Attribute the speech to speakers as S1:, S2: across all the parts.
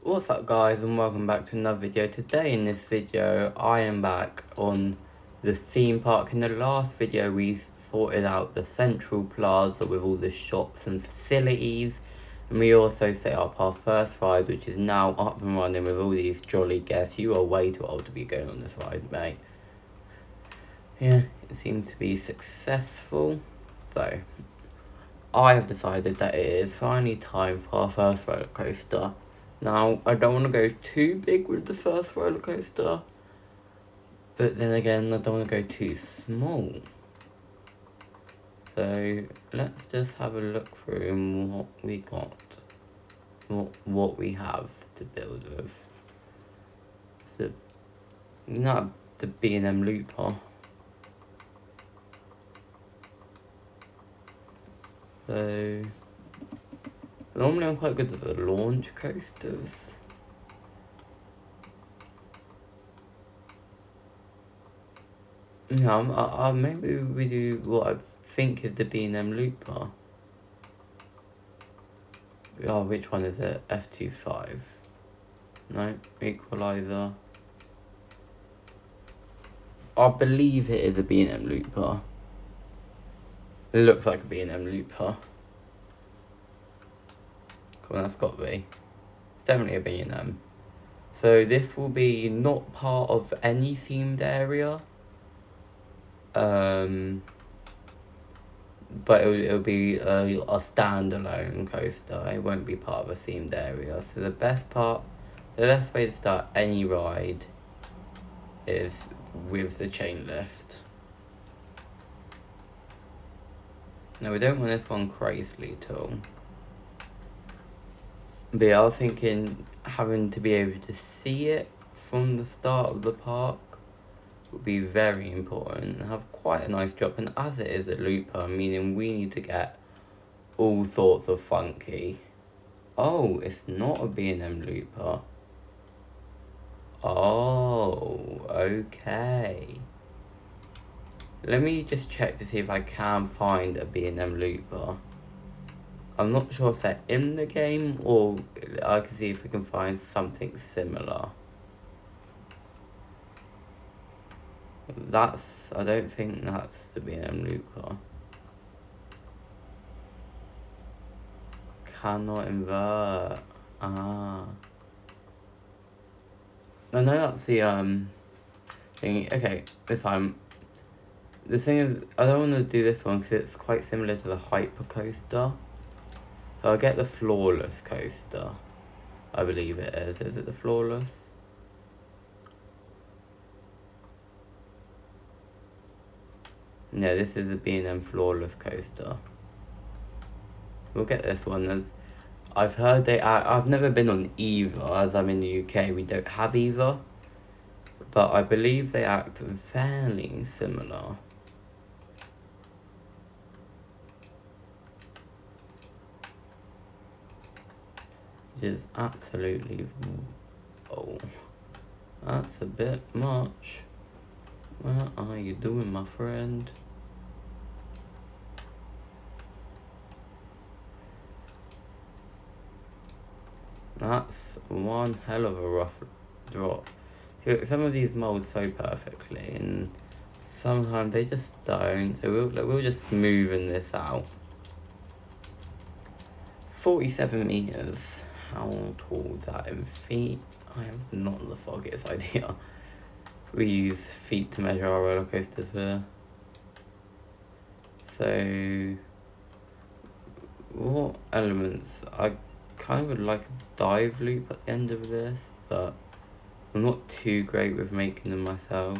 S1: What's up guys, and welcome back to another video. Today in this video I am back on the theme park. In the last video we sorted out the central plaza with all the shops and facilities, and we also set up our first ride, which is now up and running with all these jolly guests. You are way too old to be going on this ride, mate. Yeah, it seems to be successful. So I have decided that it is finally time for our first roller coaster. Now, I don't want to go too big with the first roller coaster, but then again, I don't want to go too small. So let's just have a look through what we got, what we have to build with. So, not the B&M Looper. So normally I'm quite good at the launch coasters. No, maybe we do what I think is the B&M Looper. Oh, which one is it? F25. No, Equalizer. I believe it is a B&M Looper. It looks like a B&M Looper. Come on, that's got to be. It's definitely a B&M. So this will be not part of any themed area. But it'll be a standalone coaster. It won't be part of a themed area. So the best way to start any ride is with the chain lift. No, we don't want this one crazily tall. But yeah, I was thinking having to be able to see it from the start of the park would be very important and have quite a nice drop. And as it is a looper, meaning we need to get all sorts of funky. Oh, it's not a B&M looper. Oh, okay. Let me just check to see if I can find a B&M looper. I'm not sure if they're in the game, or I can see if we can find something similar. I don't think that's the B&M looper. Cannot invert. Ah. No, that's the thing. Okay, this time. The thing is, I don't want to do this one because it's quite similar to the Hyper Coaster. So I'll get the Flawless Coaster. I believe it is. Is it the Flawless? No, this is the B&M Flawless Coaster. We'll get this one. As I've heard I've never been on either, as I'm in the UK. We don't have either. But I believe they act fairly similar. Which is absolutely... Oh, that's a bit much. What are you doing, my friend? That's one hell of a rough drop. Some of these mould so perfectly, and sometimes they just don't. So we'll just smoothen this out. 47 meters. How tall is that in feet? I have not the foggiest idea. We use feet to measure our roller coasters here. So, what elements? I kind of would like a dive loop at the end of this, but I'm not too great with making them myself.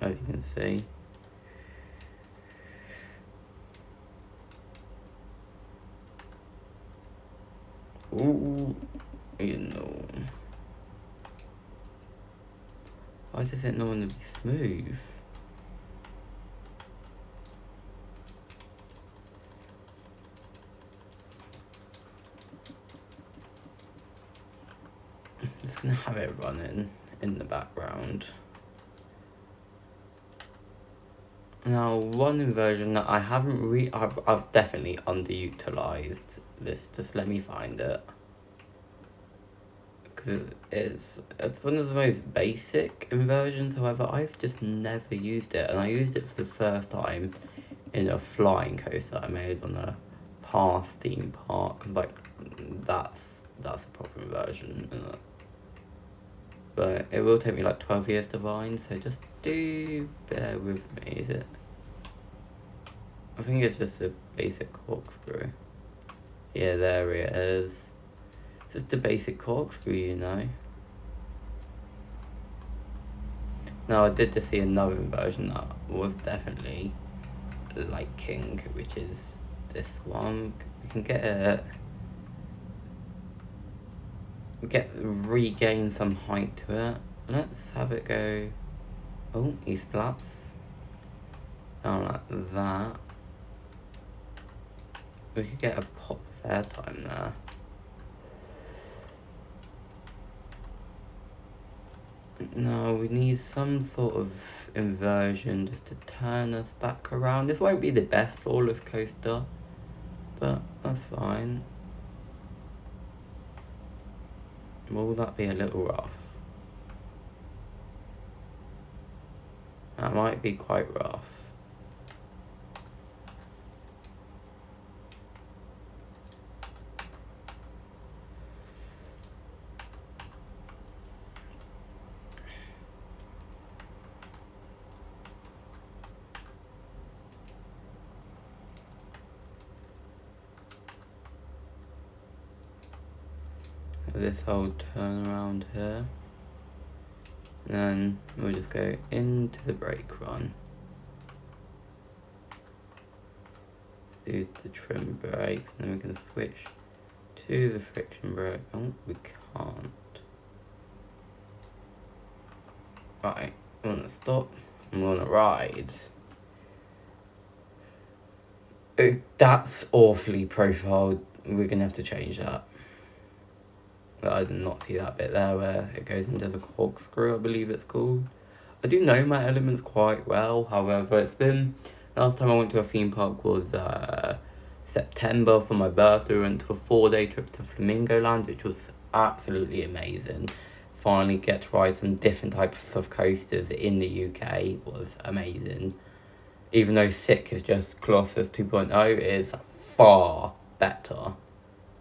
S1: As you can see. Ooh, you know. Why does it not want to be smooth? I'm just gonna have it running in the background. Now, one inversion that I haven't I've definitely underutilized this. Just let me find it. Because it's one of the most basic inversions, however, I've just never used it. And I used it for the first time in a flying coaster I made on a Path theme park. Like, that's a proper inversion. But it will take me like 12 years to find, so just do bear with me. Is it? I think it's just a basic corkscrew. Yeah, there it is. Just a basic corkscrew, you know. Now, I did just see another version that was definitely liking, which is this one. We can regain some height to it. Let's have it go. Oh, he splats. Down like that. We could get a pop of airtime there. No, we need some sort of inversion just to turn us back around. This won't be the best flawless coaster, but that's fine. Will that be a little rough? That might be quite rough. This whole turnaround here, and then we'll just go into the brake run. Do the trim brakes, and then we can switch to the friction brake. Oh, we can't. Right, I'm gonna stop. I'm gonna ride. Oh, that's awfully profiled. We're gonna have to change that. I did not see that bit there where it goes into the corkscrew, I believe it's called. I do know my elements quite well, however, it's been... Last time I went to a theme park was September for my birthday. We went to a 4-day trip to Flamingo Land, which was absolutely amazing. Finally get to ride some different types of coasters in the UK was amazing. Even though Sick is just Colossus 2.0, it is far better.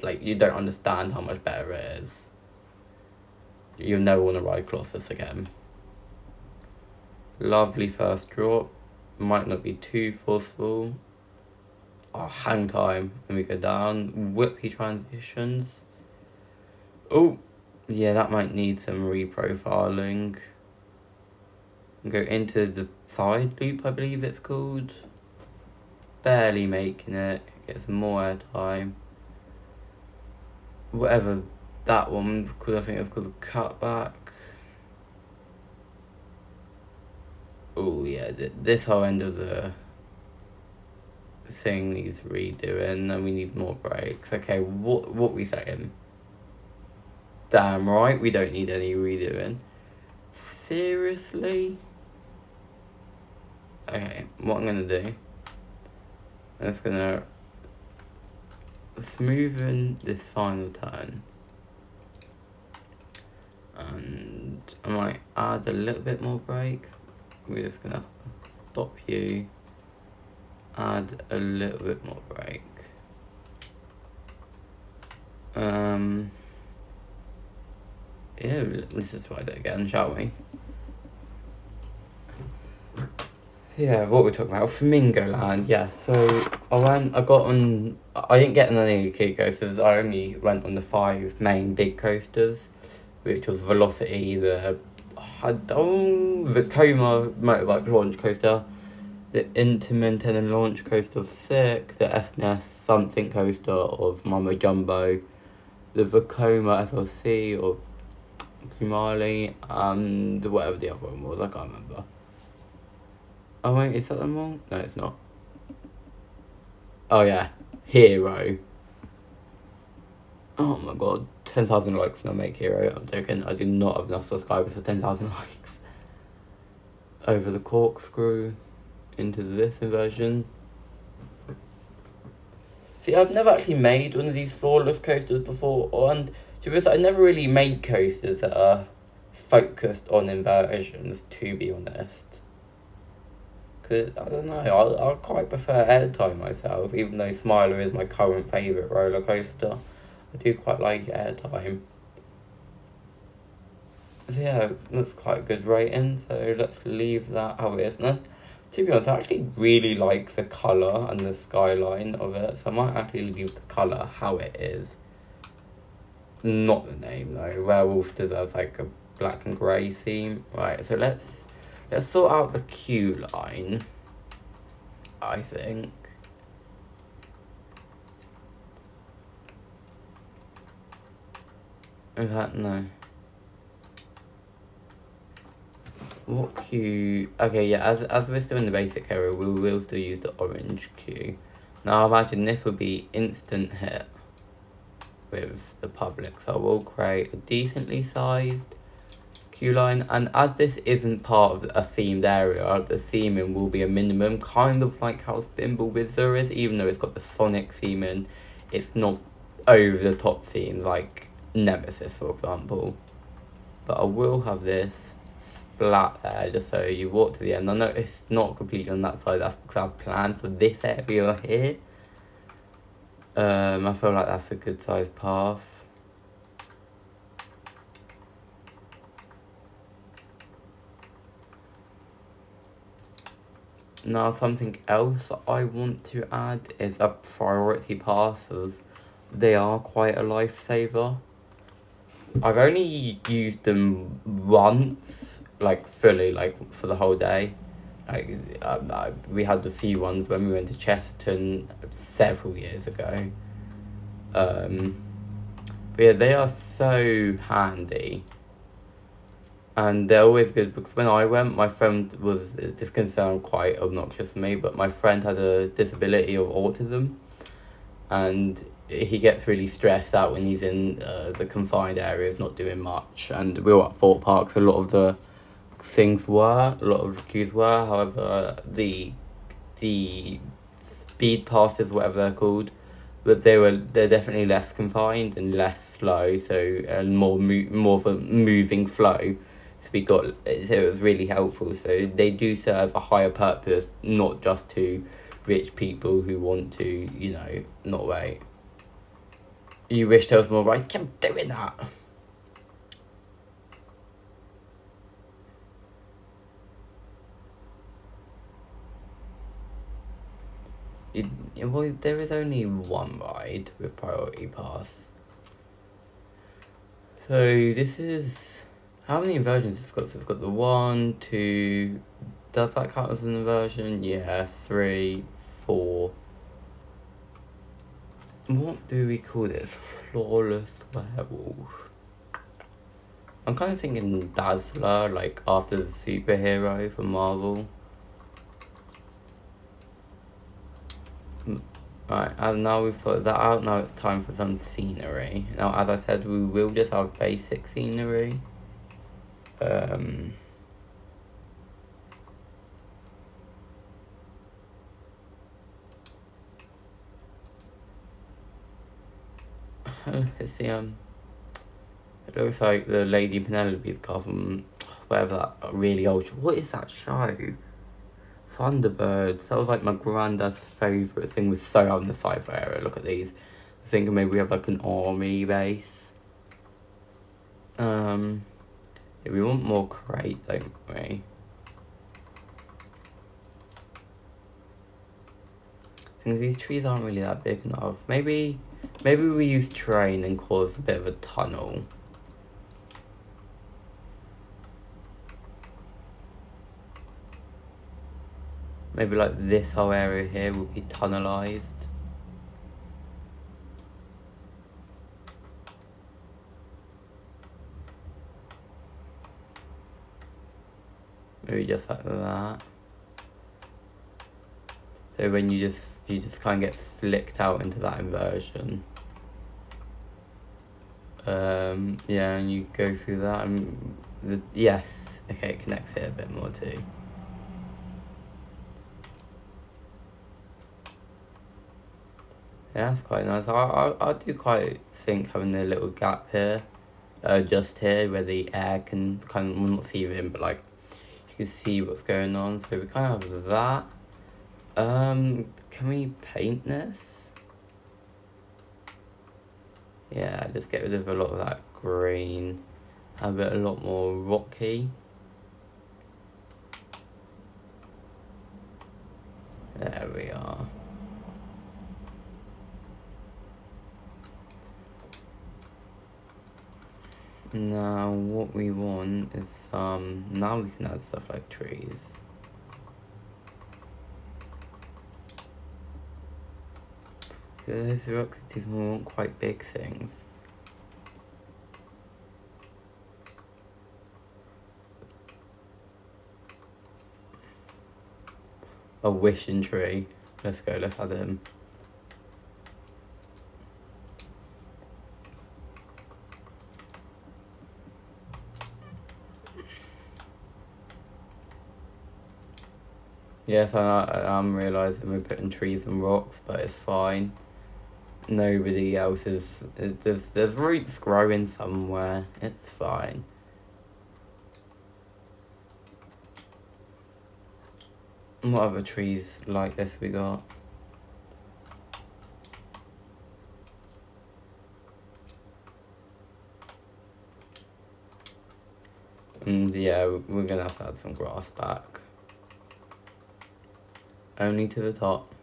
S1: Like, you don't understand how much better it is. You'll never want to ride Colossus again. Lovely first drop. Might not be too forceful. Oh, hang time. When we go down. Whippy transitions. Oh, yeah, that might need some reprofiling. Go into the side loop, I believe it's called. Barely making it. Get some more airtime. Whatever that one's called, I think it's called cutback. Oh yeah, this whole end of the thing needs redoing, and we need more brakes. Okay, what we saying? Damn right, we don't need any redoing. Seriously? Okay, what I'm gonna do, I'm just gonna smoothen this final turn, and I might add a little bit more brake. We're just gonna stop you, add a little bit more brake. Yeah, let's just ride it again, shall we? Yeah, what we're talking about, Flamingo Land, yeah. So I didn't get on any key coasters. I only went on the 5 main big coasters, which was Velocity, the Vekoma motorbike launch coaster, the Intermountain launch coaster of Sick, the SNES something coaster of Mama Jumbo, the Vekoma FLC of Kumali, and whatever the other one was, I can't remember. Oh wait, is that them all? No, it's not. Oh yeah, Hero. Oh my god, 10,000 likes and I make Hero. I'm joking, I do not have enough subscribers for 10,000 likes. Over the corkscrew. into this inversion. See, I've never actually made one of these floorless coasters before, and to be honest, I never really made coasters that are focused on inversions, to be honest. Because, I don't know, I quite prefer Airtime myself, even though Smiler is my current favourite roller coaster. I do quite like Airtime. So yeah, that's quite a good rating, so let's leave that how it is. And to be honest, I actually really like the colour and the skyline of it, so I might actually leave the colour how it is. Not the name though. Werewolf deserves like a black and grey theme. Right, so let's sort out the queue line, I think. In fact, no. What queue? Okay, yeah, as we're still in the basic area, we will still use the orange queue. Now, I imagine this will be instant hit with the public, so we'll create a decently sized queue line. And as this isn't part of a themed area, the theming will be a minimum, kind of like how Spinball Wizard is, even though it's got the Sonic theming. It's not over the top theme like Nemesis, for example. But I will have this splat there just so you walk to the end. I know it's not completely on that side, that's because I've planned for this area here. I feel like that's a good sized path. Now something else I want to add is a priority pass, as they are quite a lifesaver. I've only used them once, like fully, like for the whole day. Like we had a few ones when we went to Chesterton several years ago. But yeah, they are so handy. And they're always good because when I went, my friend was, this can sound quite obnoxious for me, but my friend had a disability of autism, and he gets really stressed out when he's in the confined areas, not doing much. And we were at Fort Park, so a lot of the queues were. However, the speed passes, whatever they're called, but they're definitely less confined and less slow, so and more of a moving flow. So it was really helpful. So they do serve a higher purpose, not just to rich people who want to, not wait. You wish there was more right? Keep doing that. Well, there is only one ride with priority pass. So this is, how many inversions it's got? So it's got the 1, 2. Does that count as an inversion? Yeah, 3, 4. What do we call this? Flawless Werewolf. I'm kind of thinking Dazzler, like after the superhero from Marvel. Right, and now we've sorted that out, now it's time for some scenery. Now, as I said, we will just have basic scenery. Let's see, it looks like the Lady Penelope's car from whatever that really old show. What is that show? Thunderbirds. That was like my granddad's favourite thing, was so out in the sci-fi area. Look at these. I think maybe we have like an army base. Yeah, we want more crate, don't we? I think these trees aren't really that big enough. Maybe we use terrain and cause a bit of a tunnel. Maybe like this whole area here will be tunnelized. Maybe just like that. So when you just kind of get flicked out into that inversion. Yeah, and you go through that, and yes, okay, it connects it a bit more too. Yeah, that's quite nice. I do quite think having a little gap here, just here where the air can kind of, well, not see in, but like you can see what's going on. So we kind of have that. Can we paint this? Yeah, just get rid of a lot of that green. Have it a lot more rocky. There we are. Now what we want is now we can add stuff like trees. Those rocks, these want quite big things. A wishing tree. Let's go, let's add him. Yes, I'm realising we're putting trees and rocks, but it's fine. Nobody else is. There's roots growing somewhere. It's fine. What other trees like this we got? And yeah, we're gonna have to add some grass back. Only to the top.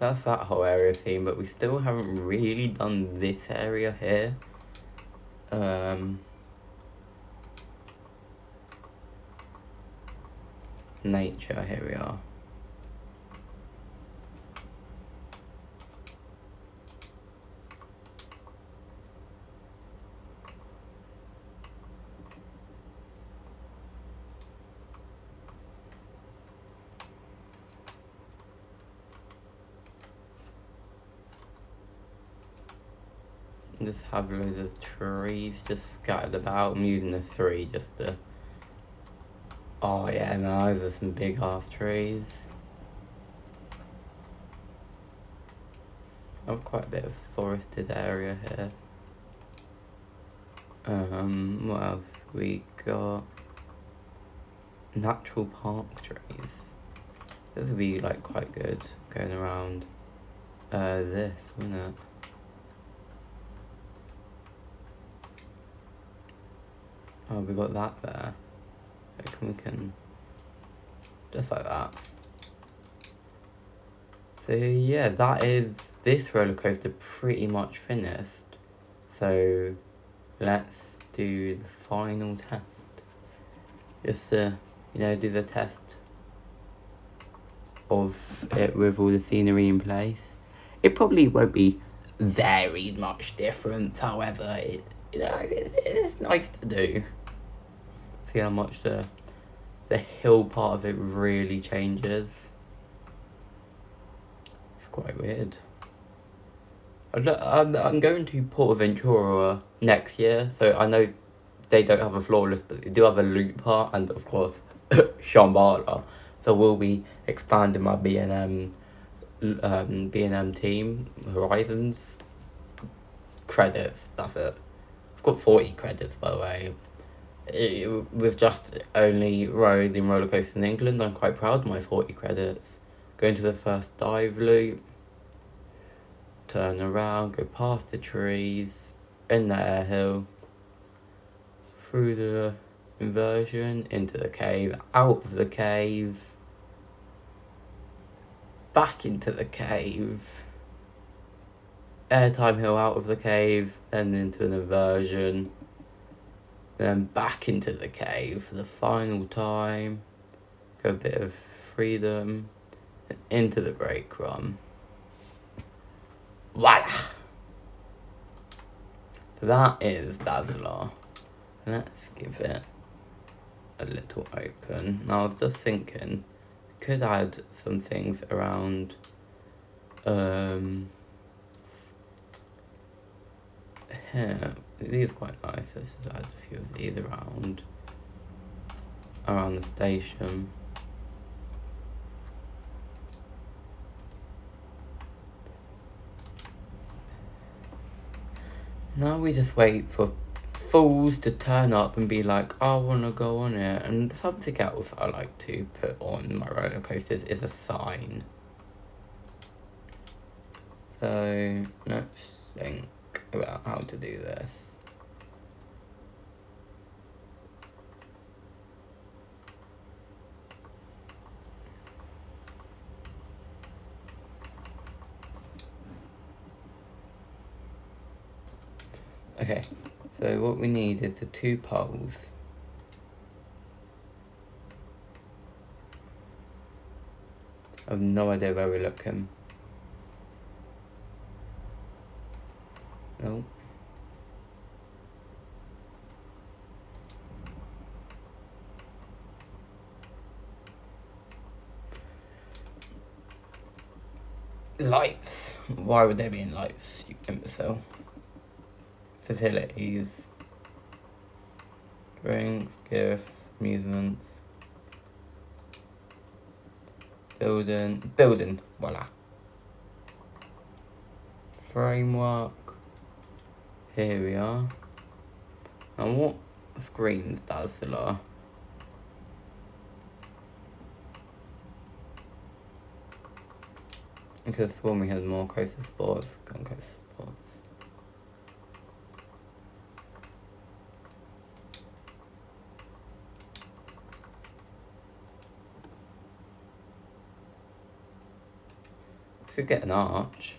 S1: That's that whole area theme, but we still haven't really done this area here. Nature, here we are. Just have loads of trees just scattered about. I'm using the 3 just to... Oh yeah, no, those are some big ass trees. I have quite a bit of forested area here. What else we got? Natural park trees. This would be like quite good going around this, wouldn't it? Oh, we got that there. We can just like that. So yeah, that is this roller coaster pretty much finished. So let's do the final test. Just to, do the test of it with all the scenery in place. It probably won't be very much different, however, it's nice to do. See how much the hill part of it really changes. It's quite weird. I'm going to PortAventura next year, so I know they don't have a flawless, but they do have a loop part, and of course, Shambhala. So we'll be expanding my B&M team, Horizons. Credits, that's it. I've got 40 credits, by the way. With just only rode in roller coasters in England, I'm quite proud of my 40 credits. Going to the first dive loop, turn around, go past the trees, in the air hill, through the inversion, into the cave, out of the cave, back into the cave, airtime hill out of the cave, then into an inversion, then back into the cave for the final time, go a bit of freedom, and into the break run. Voila! So that is Dazzler. Let's give it a little open. Now I was just thinking, we could add some things around here. These are quite nice. Let's just add a few of these around the station. Now we just wait for fools to turn up and be like, I want to go on it. And something else I like to put on my roller coasters is a sign. So let's think about how to do this. Okay, so what we need is the 2 poles. I have no idea where we're looking. No. Lights. Why would there be lights, you imbecile? Facilities. Drinks, gifts, amusements. Building, voila. Framework. Here we are. And what screens does the law? Because Swarming has more coaster sports than coaster sports. Could get an arch.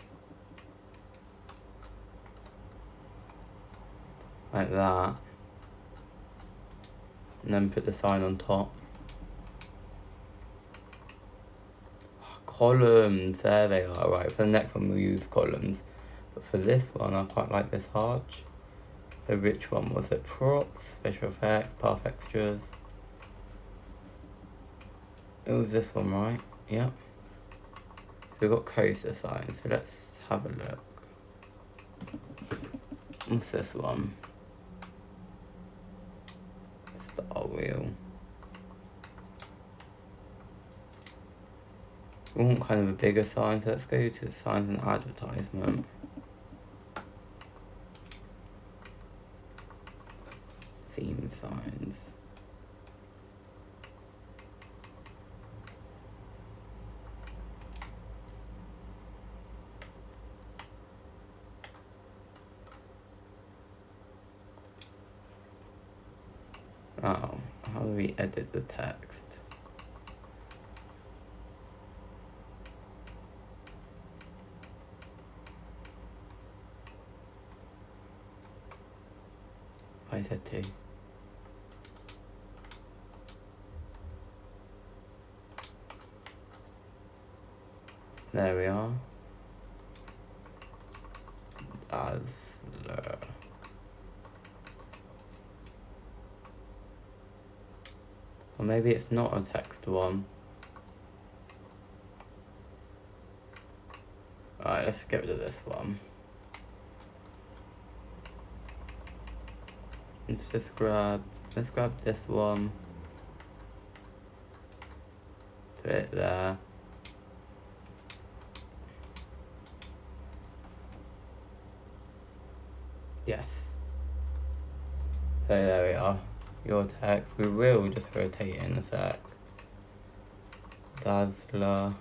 S1: Like that. And then put the sign on top. Columns, there they are. Right, for the next one we'll use columns. But for this one, I quite like this arch. So which one was it? Props, special effects, path extras. It was this one, right? Yep. So we've got coaster signs, so let's have a look. What's this one? Star wheel. We want kind of a bigger sign, so let's go to signs and advertisement. Theme signs. Oh, how do we edit the text? I said 2. There we are. Dazzler. Or maybe it's not a text one. Alright, let's get rid of this one. Let's grab this one. Put it there. Yes. So there we are. Your text. We will just rotate it in a sec. Dazzler.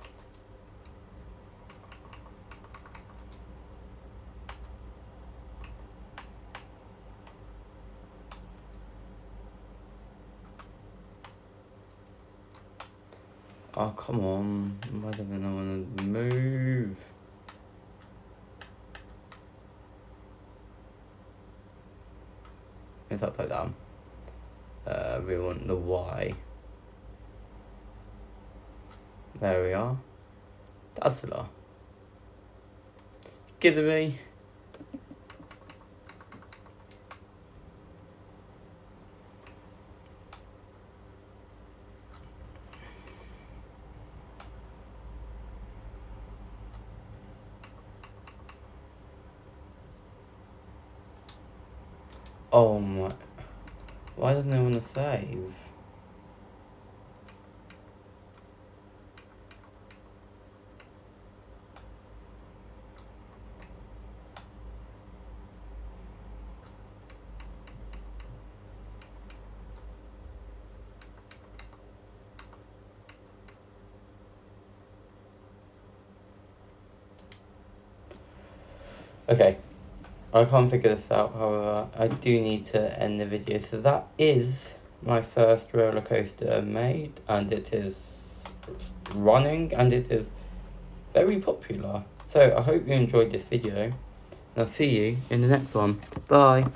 S1: Oh, come on. Why doesn't I want to move? It's upside down. We want the Y. There we are. Dazzler. Kidding me? Oh my... Why doesn't it want to save? Okay, I can't figure this out, however, I do need to end the video. So that is my first roller coaster made, and it is running, and it is very popular. So I hope you enjoyed this video, and I'll see you in the next one. Bye!